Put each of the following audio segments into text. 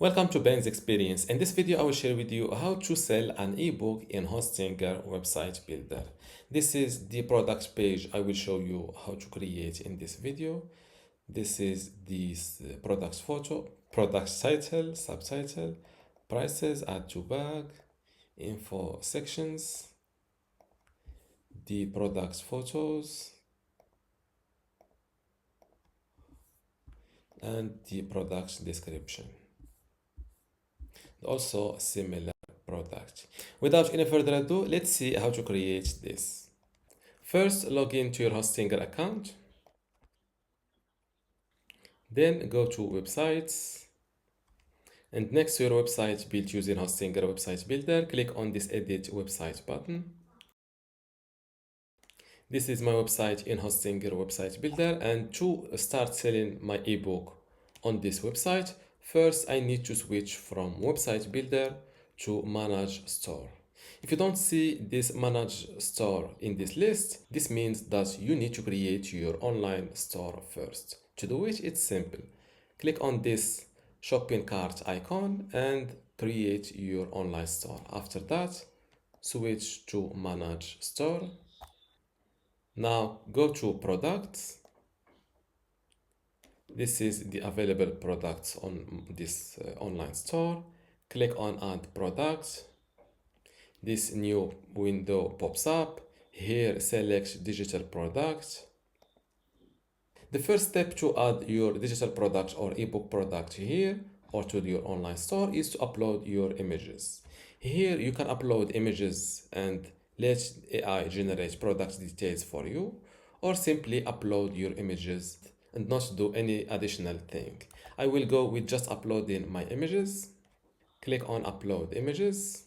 Welcome to Ben's Experience. In this video, I will share with you how to sell an ebook in Hostinger website builder. This is the product page I will show you how to create in this video. This is the product photo, product title, subtitle, prices, add to bag, info sections, the product photos, and the product description. Also similar product. Without any further ado, let's see how to create this. First, log into your Hostinger account. Then go to websites. And next to your website built using Hostinger website builder, click on this edit website button. This is my website in Hostinger website builder, and to start selling my ebook on this website, first I need to switch from website builder to manage store. If you don't see this manage store in this list, this means that you need to create your online store first. To do it, it's simple. Click on this shopping cart icon and create your online store. After that, switch to manage store. Now go to products. This is the available products on this online store. Click on add products. This new window pops up. Here select digital products. The first step to add your digital product or ebook product here or to your online store is to upload your images. Here you can upload images and let AI generate product details for you, or simply upload your images and not do any additional thing. I will go with just uploading my images. Click on upload images.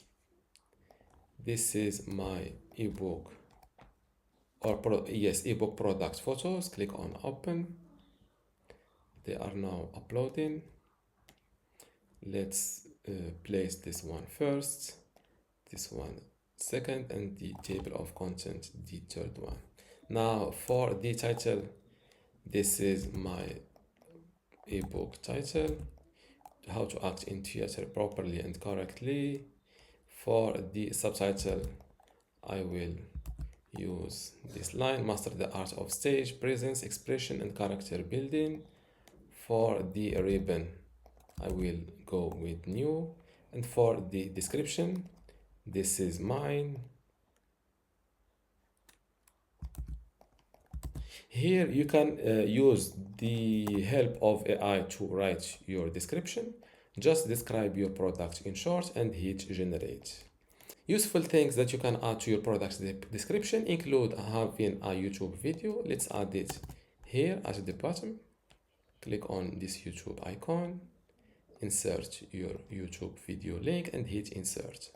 This is my ebook ebook product photos. Click on open. They are now uploading. Let's place this one first, this one second, and the table of content the third one. Now for the title, this is my ebook title, how to act in theater properly and correctly. For the subtitle, I will use this line, master the art of stage presence, expression, and character building. For the ribbon, I will go with new. And for the description, this is mine. Here you can use the help of AI to write your description. Just describe your product in short and hit generate. Useful things that you can add to your product description include having a YouTube video. Let's add it here at the bottom. Click on this YouTube icon, insert your YouTube video link and hit insert.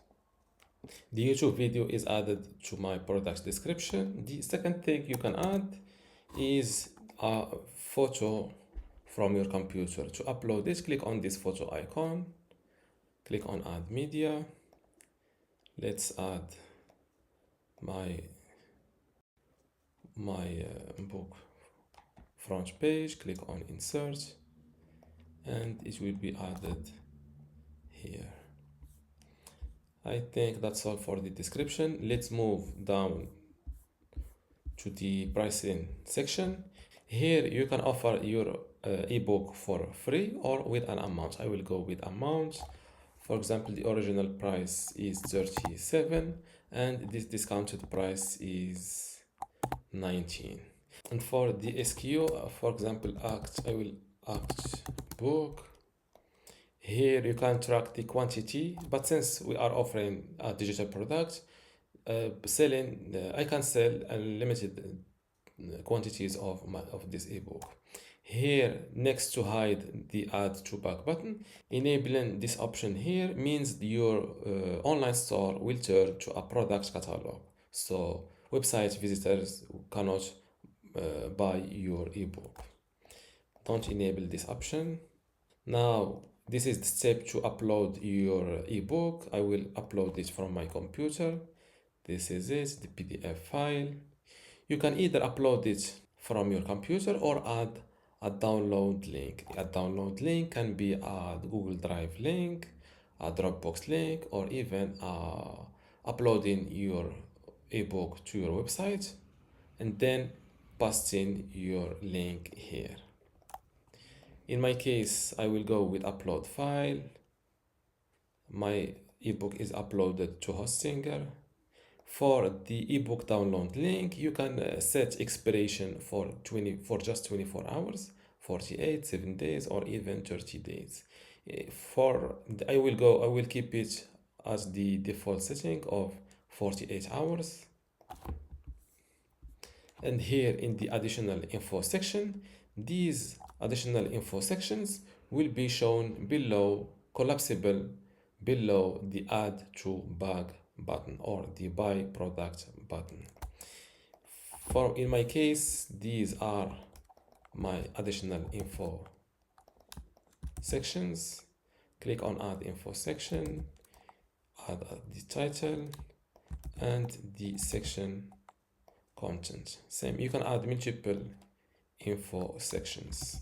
The YouTube video is added to my product description. The second thing you can add is a photo from your computer. To upload this, click on this photo icon, click on add media. Let's add my book front page. Click on insert and it will be added here. I think that's all for the description. Let's move down to the pricing section. Here you can offer your ebook for free or with an amount. I will go with amount. For example, the original price is 37 and this discounted price is 19. And for the SKU, for example, I will act book. Here you can track the quantity, but since we are offering a digital product, I can sell unlimited quantities of this ebook. Here next to hide the add to bag button, enabling this option here means your online store will turn to a product catalog, so website visitors cannot buy your ebook. Don't enable this option. Now this is the step to upload your ebook. I will upload it from my computer. This is it, the PDF file. You can either upload it from your computer or add a download link. A download link can be a Google Drive link, a Dropbox link, or even uploading your ebook to your website and then pasting your link here. In my case, I will go with upload file. My ebook is uploaded to Hostinger. For the ebook download link, you can set expiration for just 24 hours, 48, 7 days, or even 30 days. I will keep it as the default setting of 48 hours. And here in the additional info section, these additional info sections will be shown below, collapsible below the add to bag button or the buy product button. In my case, these are my additional info sections. Click on add info section, add the title and the section content. Same, you can add multiple info sections.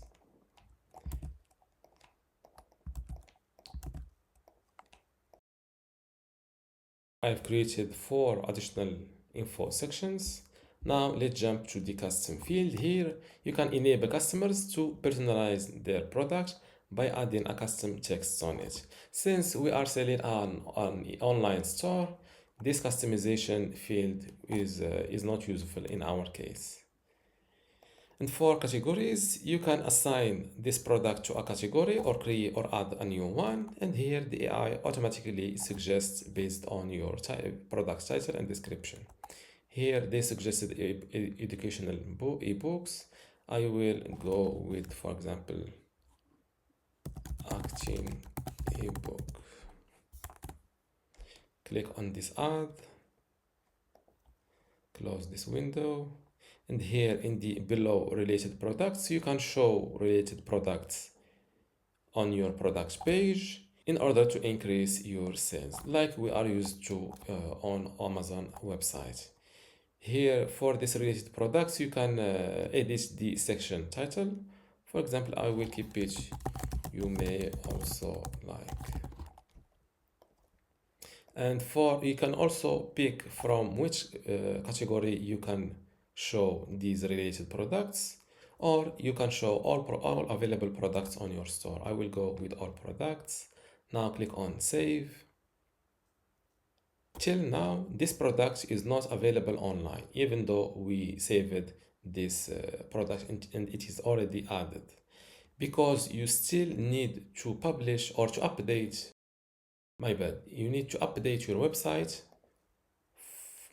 I've created 4 additional info sections. Now let's jump to the custom field. Here you can enable customers to personalize their product by adding a custom text on it. Since we are selling on an online store, this customization field is not useful in our case. And for categories, you can assign this product to a category or create or add a new one. And here the AI automatically suggests based on your product title and description. Here they suggested educational ebooks. I will go with, for example, acting ebook. Click on this ad, close this window. And here in the below related products, you can show related products on your products page in order to increase your sales, like we are used to on Amazon website. Here for this related products, you can edit the section title. For example, I will keep it, you may also like. And you can also pick from which category you can show these related products, or you can show all available products on your store. I will go with all products. Now click on save. Till now, this product is not available online, even though we saved this product and it is already added, because you still need to publish or to update. My bad. You need to update your website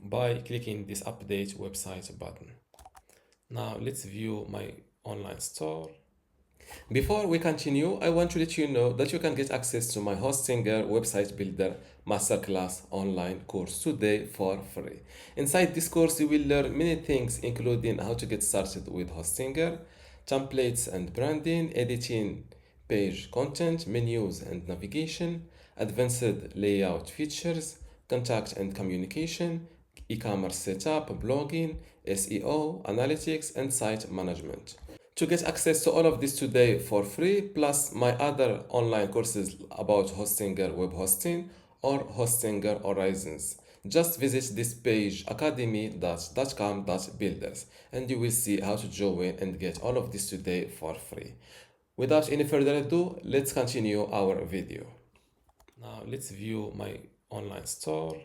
by clicking this update website button. Now let's view my online store. Before we continue, I want to let you know that you can get access to my Hostinger Website Builder Masterclass online course today for free. Inside this course, you will learn many things, including how to get started with Hostinger, templates and branding, editing page content, menus and navigation, advanced layout features, contact and communication, e-commerce setup, blogging, SEO, analytics, and site management. To get access to all of this today for free, plus my other online courses about Hostinger web hosting or Hostinger Horizons, just visit this page academy.com/builders and you will see how to join and get all of this today for free. Without any further ado, let's continue our video. Now let's view my online store.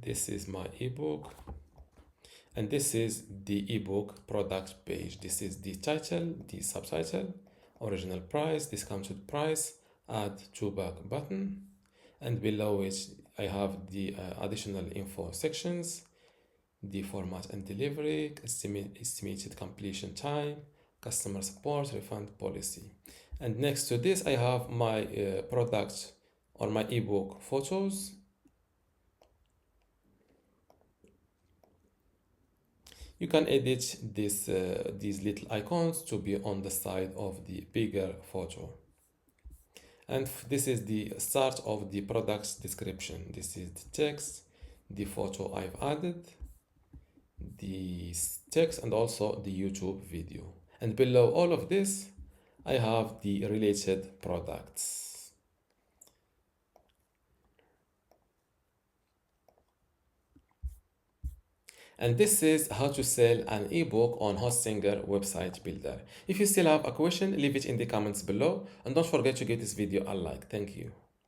This is my ebook. And this is the ebook product page. This is the title, the subtitle, original price, discounted price, add to bag button. And below it, I have the additional info sections, the format and delivery, estimated completion time, customer support, refund policy. And next to this, I have my product or my ebook photos. You can edit these little icons to be on the side of the bigger photo. And this is the start of the product's description. This is the text, the photo I've added, the text and also the YouTube video. And below all of this, I have the related products. And this is how to sell an ebook on Hostinger website builder. If you still have a question, leave it in the comments below and don't forget to give this video a like. Thank you.